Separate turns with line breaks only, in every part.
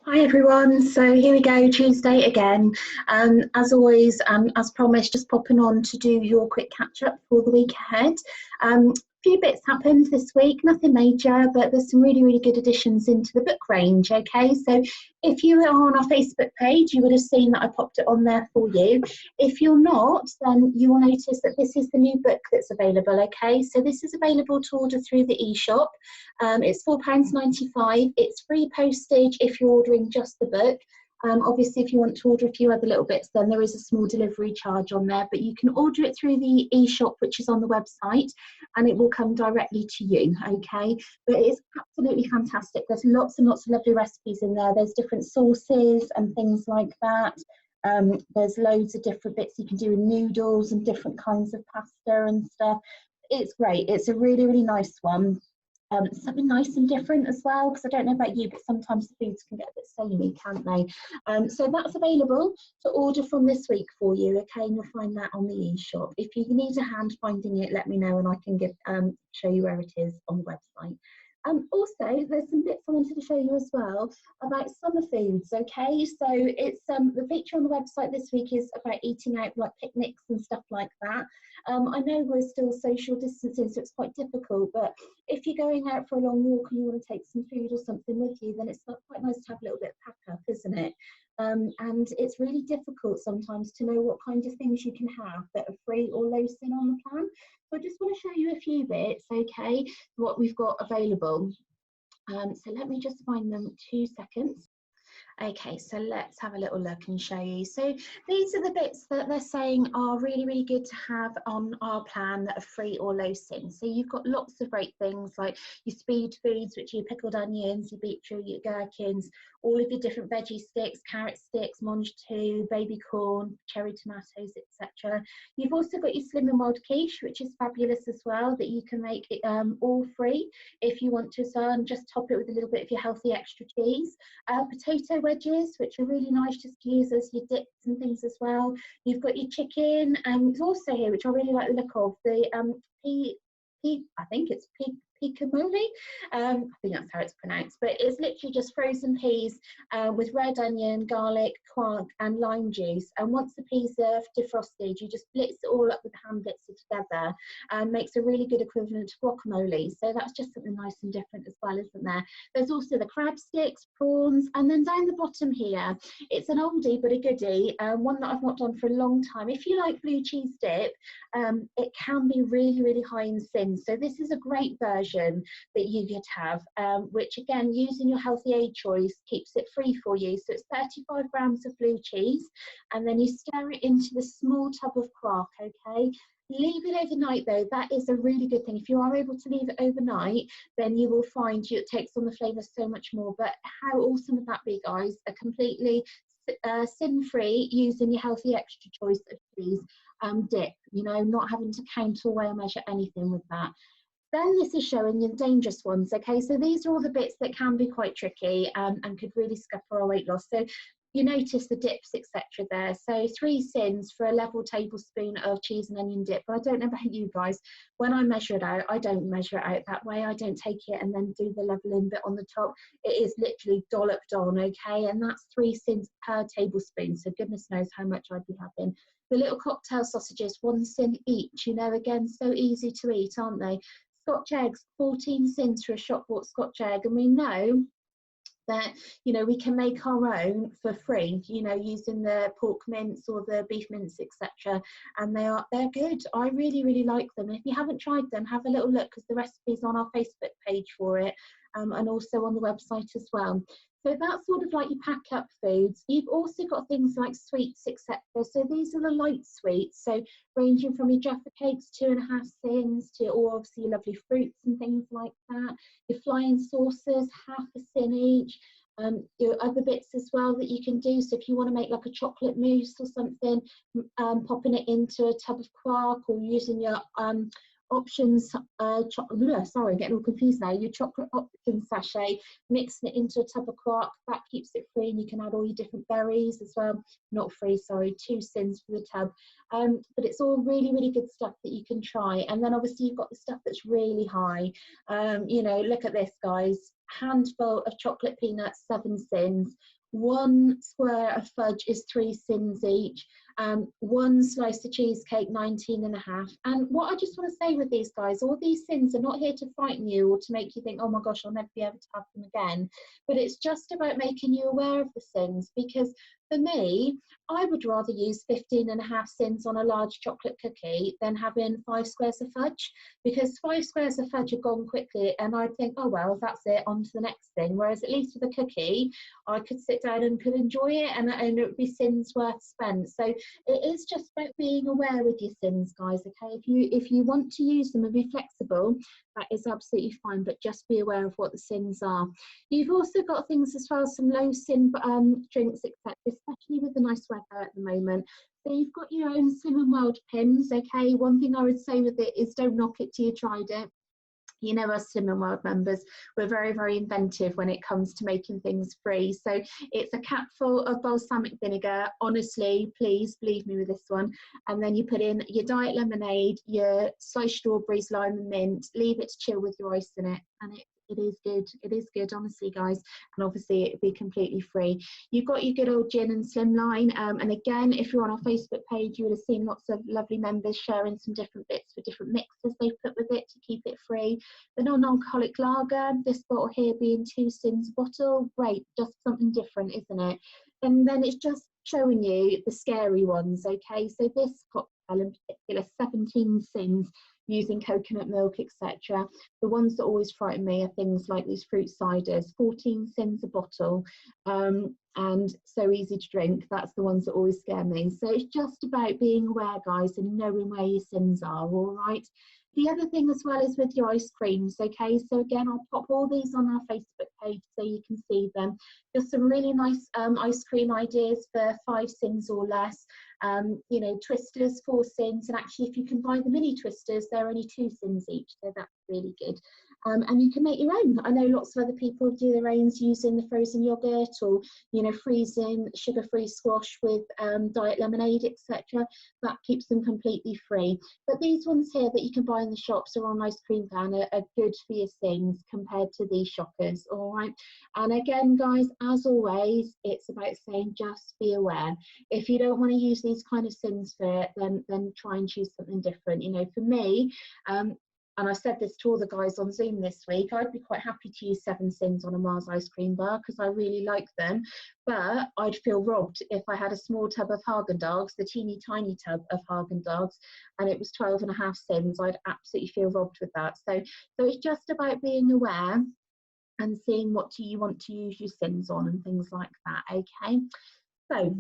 Hi everyone, so here we go, Tuesday again. As always, as promised, just popping on to do your quick catch up for the week ahead. Few bits happened this week, nothing major, but there's some really good additions into the book range. Okay, so if you are on our Facebook page, you would have seen that I popped it on there for you. If you're not, then you will notice that this is the new book that's available. Okay, so this is available to order through the e-shop. It's £4.95. It's free postage if you're ordering just the book. Obviously, if you want to order a few other little bits, then there is a small delivery charge on there, but you can order it through the e-shop, which is on the website, and it will come directly to you, okay? But it's absolutely fantastic. There's lots and lots of lovely recipes in there. There's different sauces and things like that. There's loads of different bits you can do with noodles and different kinds of pasta and stuff. It's great. It's a really nice one. Something nice and different as well, because I don't know about you, but sometimes the foods can get a bit samey, can't they? So that's available to order from this week for you, okay? And you'll find that on the e-shop. If you need a hand finding it, let me know and I can show you where it is on the website. Also, there's some bits I wanted to show you as well about summer foods, okay? So it's the feature on the website this week is about eating out, like picnics and stuff like that. I know we're still social distancing, so it's quite difficult, but if you're going out for a long walk and you want to take some food or something with you, then it's quite nice to have a little bit of pack up, isn't it? And it's really difficult sometimes to know what kind of things you can have that are free or low sin on the plan. So I just want to show you a few bits, okay, what we've got available. So let me just find them 2 seconds. Okay, so let's have a little look and show you. So these are the bits that they're saying are really good to have on our plan that are free or low sin. So you've got lots of great things like your speed foods, which are your pickled onions, your beetroot, your gherkins, all of your different veggie sticks, carrot sticks, mange tout, baby corn, cherry tomatoes, etc. You've also got your slim and mild quiche, which is fabulous as well, that you can make it all free if you want to, so, and just top it with a little bit of your healthy extra cheese. Potato wedges, which are really nice just to use as your dips and things as well. You've got your chicken, and it's also here, which I really like the look of, the I think it's picamole. I think that's how it's pronounced, but it's literally just frozen peas with red onion, garlic, quark, and lime juice. And once the peas are defrosted, you just blitz it all up with the hand blitzer together and makes a really good equivalent to guacamole. So that's just something nice and different as well, isn't there? There's also the crab sticks, prawns, and then down the bottom here, it's an oldie but a goodie, one that I've not done for a long time. If you like blue cheese dip, it can be really high in sin. So this is a great version that you could have, which again, using your healthy aid choice, keeps it free for you. So it's 35 grams of blue cheese, and then you stir it into the small tub of quark, okay? Leave it overnight though, that is a really good thing. If you are able to leave it overnight, then you will find it takes on the flavour so much more. But how awesome would that be, guys? A completely sin-free, using your healthy extra choice of cheese dip, you know, not having to count or weigh or measure anything with that. Then this is showing you the dangerous ones, okay? So these are all the bits that can be quite tricky and could really scupper our weight loss. So you notice the dips, etc. there. So 3 sins for a level tablespoon of cheese and onion dip. But I don't know about you guys. When I measure it out, I don't measure it out that way. I don't take it and then do the leveling bit on the top. It is literally dolloped on, okay? And that's 3 sins per tablespoon. So goodness knows how much I'd be having. The little cocktail sausages, 1 sin each, you know, again, so easy to eat, aren't they? Scotch eggs, 14 sins for a shop bought Scotch egg, and we know that, you know, we can make our own for free, you know, using the pork mince or the beef mince, etc. And they're good. I really like them. If you haven't tried them, have a little look, because the recipe's on our Facebook page for it, and also on the website as well. So that's sort of like your pack up foods. You've also got things like sweets, etc. So these are the light sweets. So ranging from your Jaffa cakes, 2.5 sins, to all obviously your lovely fruits and things like that. Your flying saucers, half a sin each. Your other bits as well that you can do. So if you want to make like a chocolate mousse or something, popping it into a tub of quark, or using your options, sorry, getting all confused now, your chocolate options sachet, mixing it into a tub of quark, that keeps it free, and you can add all your different berries as well. Not free, sorry, 2 sins for the tub. But it's all really good stuff that you can try. And then obviously you've got the stuff that's really high. You know, look at this, guys. handful of chocolate peanuts, 7 sins. 1 square of fudge is 3 sins each. 1 slice of cheesecake, 19.5. And what I just want to say with these guys, all these sins are not here to frighten you or to make you think, oh my gosh, I'll never be able to have them again. But it's just about making you aware of the sins, because for me, I would rather use 15.5 sins on a large chocolate cookie than having 5 squares of fudge, because 5 squares of fudge are gone quickly and I'd think, oh well, that's it, on to the next thing. Whereas at least with a cookie, I could sit down and could enjoy it, and it would be sins worth spent. So it is just about being aware with your sins, guys, okay? If you want to use them and be flexible, that is absolutely fine, but just be aware of what the sins are. You've also got things as well, some low sin drinks, etc., especially with the nice weather at the moment. So you've got your own Slim and World pins, okay? One thing I would say with it is don't knock it till you tried it. You know, us Slim and World members, we're very, very inventive when it comes to making things free. So it's a capful of balsamic vinegar. Honestly, please believe me with this one. And then you put in your diet lemonade, your sliced strawberries, lime and mint, leave it to chill with your ice in it. And it is good. It is good, honestly, guys. And obviously it'd be completely free. You've got your good old gin and slimline. And again, if you're on our Facebook page, you would have seen lots of lovely members sharing some different bits for different mixes they put with it to keep it free. The non-alcoholic lager, this bottle here being 2 sins a bottle, great, just something different, isn't it? And then it's just showing you the scary ones, okay? So this cocktail in particular, 17 sins, using coconut milk, etc. The ones that always frighten me are things like these fruit ciders, 14 sins a bottle, and so easy to drink. That's the ones that always scare me. So it's just about being aware, guys, and knowing where your sins are, all right? The other thing as well is with your ice creams, okay? So again, I'll pop all these on our Facebook page so you can see them. Just some really nice ice cream ideas for 5 sins or less. You know, twisters, 4 sins, and actually if you can buy the mini twisters, they're only 2 sins each, so that's really good. And you can make your own. I know lots of other people do their own using the frozen yogurt, or, you know, freezing sugar-free squash with diet lemonade, etc. That keeps them completely free. But these ones here that you can buy in the shops or on Ice Cream Van are good for your sins compared to these shockers, all right? And again, guys, as always, it's about saying just be aware. If you don't want to use these kind of sins for it, then try and choose something different. You know, for me, and I said this to all the guys on Zoom this week, I'd be quite happy to use 7 sins on a Mars ice cream bar because I really like them. But I'd feel robbed if I had a small tub of Haagen-Dazs, the teeny tiny tub of Haagen-Dazs, and it was 12.5 sins. I'd absolutely feel robbed with that. So it's just about being aware and seeing what do you want to use your sins on and things like that, okay? So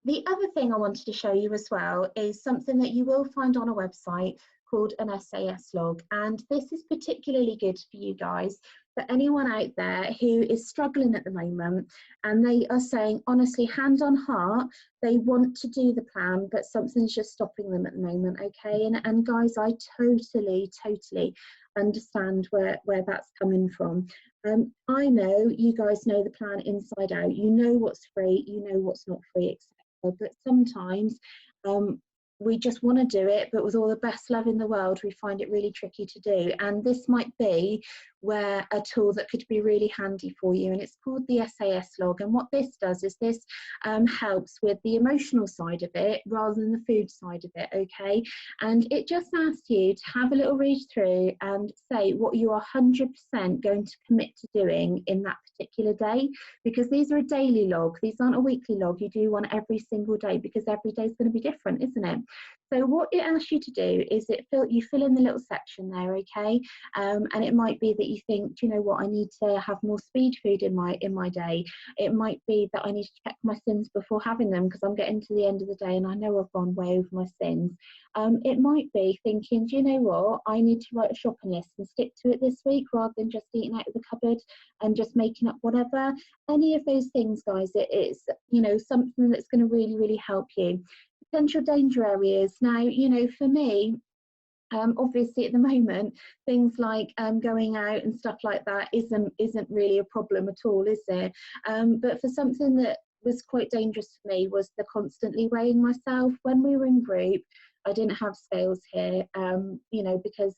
the other thing I wanted to show you as well is something that you will find on a website called an SAS log. And this is particularly good for you guys, for anyone out there who is struggling at the moment and they are saying, honestly, hand on heart, they want to do the plan, but something's just stopping them at the moment, okay? And guys, I totally understand where that's coming from. I know you guys know the plan inside out. You know what's free, you know what's not free, etc. But sometimes we just want to do it, but with all the best love in the world, we find it really tricky to do. And this might be where a tool that could be really handy for you, and it's called the SAS log. And what this does is this helps with the emotional side of it rather than the food side of it, okay? And it just asks you to have a little read through and say what you are 100% going to commit to doing in that particular day, because these are a daily log. These aren't a weekly log. You do one every single day, because every day is going to be different, isn't it? So what it asks you to do is you fill in the little section there, okay? And it might be that you think, do you know what, I need to have more speed food in my day. It might be that I need to check my sins before having them because I'm getting to the end of the day and I know I've gone way over my sins. It might be thinking, do you know what, I need to write a shopping list and stick to it this week rather than just eating out of the cupboard and just making up whatever. Any of those things, guys, it's, you know, something that's going to really, really help you. Potential danger areas. Now, you know, for me, obviously at the moment, things like going out and stuff like that isn't really a problem at all, is it? But for something that was quite dangerous for me was the constantly weighing myself. When we were in group, I didn't have scales here, you know, because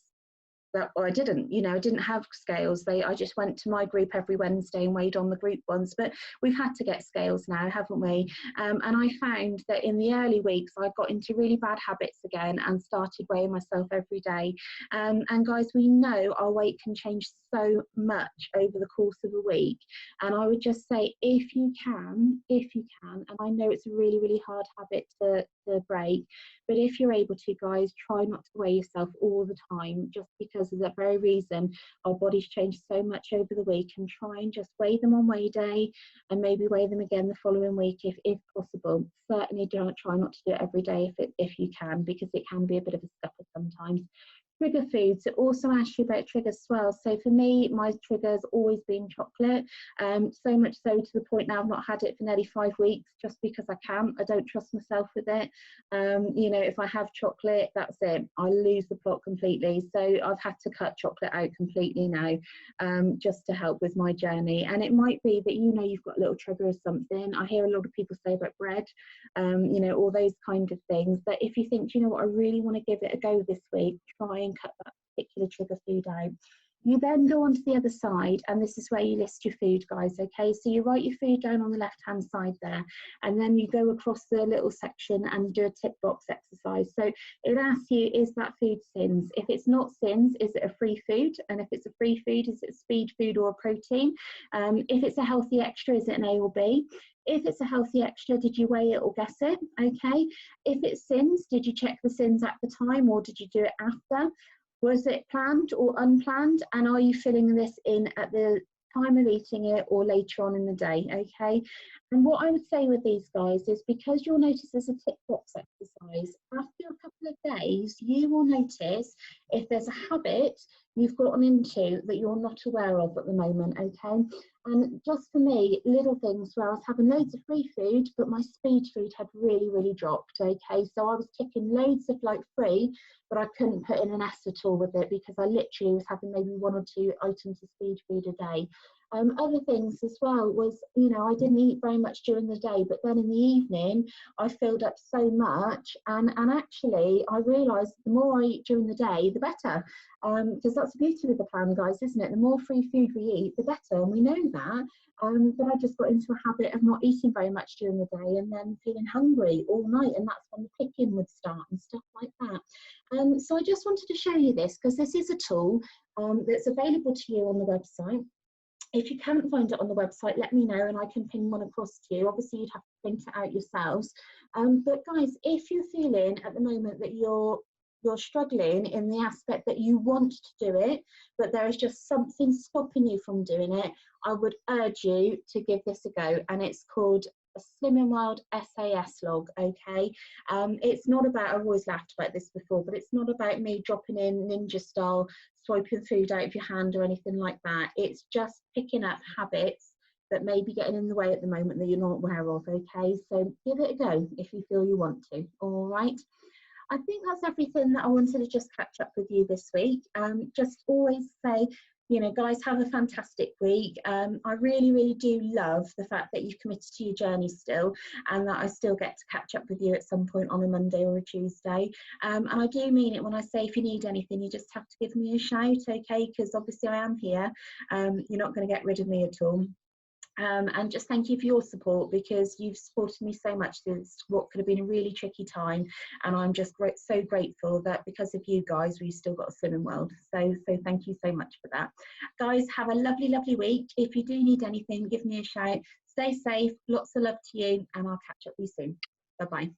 that, or I didn't, you know, I didn't have scales. I just went to my group every Wednesday and weighed on the group ones, but we've had to get scales now, haven't we? And I found that in the early weeks, I got into really bad habits again and started weighing myself every day. And guys, we know our weight can change so much over the course of a week. And I would just say, if you can, and I know it's a really, really hard habit to break, but if you're able to, guys, try not to weigh yourself all the time, just because of that very reason. Our bodies change so much over the week, and try and just weigh them on weigh day and maybe weigh them again the following week if possible. Certainly don't try not to do it every day if you can, because it can be a bit of a scupper sometimes. Trigger foods, it also asks you about triggers as well. So for me, my trigger's always been chocolate, so much so to the point now I've not had it for nearly 5 weeks, just because I can't. I don't trust myself with it. You know, if I have chocolate, that's it, I lose the plot completely. So I've had to cut chocolate out completely now, just to help with my journey. And it might be that, you know, you've got a little trigger or something. I hear a lot of people say about bread, you know, all those kind of things. But if you think, you know what, I really want to give it a go this week, try and cut that particular trigger food out. You then go on to the other side, and this is where you list your food, guys, okay? So you write your food down on the left-hand side there, and then you go across the little section and do a tick box exercise. So it asks you, is that food sins? If it's not sins, is it a free food? And if it's a free food, is it a speed food or a protein? If it's a healthy extra, is it an A or B? If it's a healthy extra, did you weigh it or guess it? Okay. If it's sins, did you check the sins at the time, or did you do it after? Was it planned or unplanned? And are you filling this in at the time of eating it or later on in the day? Okay. And what I would say with these, guys, is because you'll notice there's a tick box exercise, after a couple of days, you will notice if there's a habit you've gotten into that you're not aware of at the moment, okay? And just for me, little things where I was having loads of free food, but my speed food had really, really dropped, okay? So I was ticking loads of like free, but I couldn't put in an S at all with it, because I literally was having maybe 1 or 2 items of speed food a day. Other things as well was, you know, I didn't eat very much during the day, but then in the evening I filled up so much, and actually I realised the more I eat during the day, the better, because that's the beauty of the plan, guys, isn't it? The more free food we eat, the better, and we know that. But I just got into a habit of not eating very much during the day, and then feeling hungry all night, and that's when the picking would start and stuff like that. So I just wanted to show you this, because this is a tool that's available to you on the website. If you can't find it on the website, let me know and I can ping one across to you. Obviously, you'd have to print it out yourselves. But guys, if you're feeling at the moment that you're struggling in the aspect that you want to do it, but there is just something stopping you from doing it, I would urge you to give this a go. And it's called a Slim and Wild SAS log, okay? It's not about, I've always laughed about this before, but it's not about me dropping in ninja style, swiping food out of your hand or anything like that. It's just picking up habits that may be getting in the way at the moment that you're not aware of, okay? So give it a go if you feel you want to, all right? I think that's everything that I wanted to just catch up with you this week. Just always say, you know, guys, have a fantastic week. I really, really do love the fact that you've committed to your journey still, and that I still get to catch up with you at some point on a Monday or a Tuesday. And I do mean it when I say if you need anything, you just have to give me a shout, okay? Because obviously I am here. You're not going to get rid of me at all. And just thank you for your support, because you've supported me so much through what could have been a really tricky time, and I'm just so grateful that because of you guys we've still got a swimming world. So thank you so much for that, guys. Have a lovely week. If you do need anything, give me a shout. Stay safe, lots of love to you, and I'll catch up with you soon. Bye bye.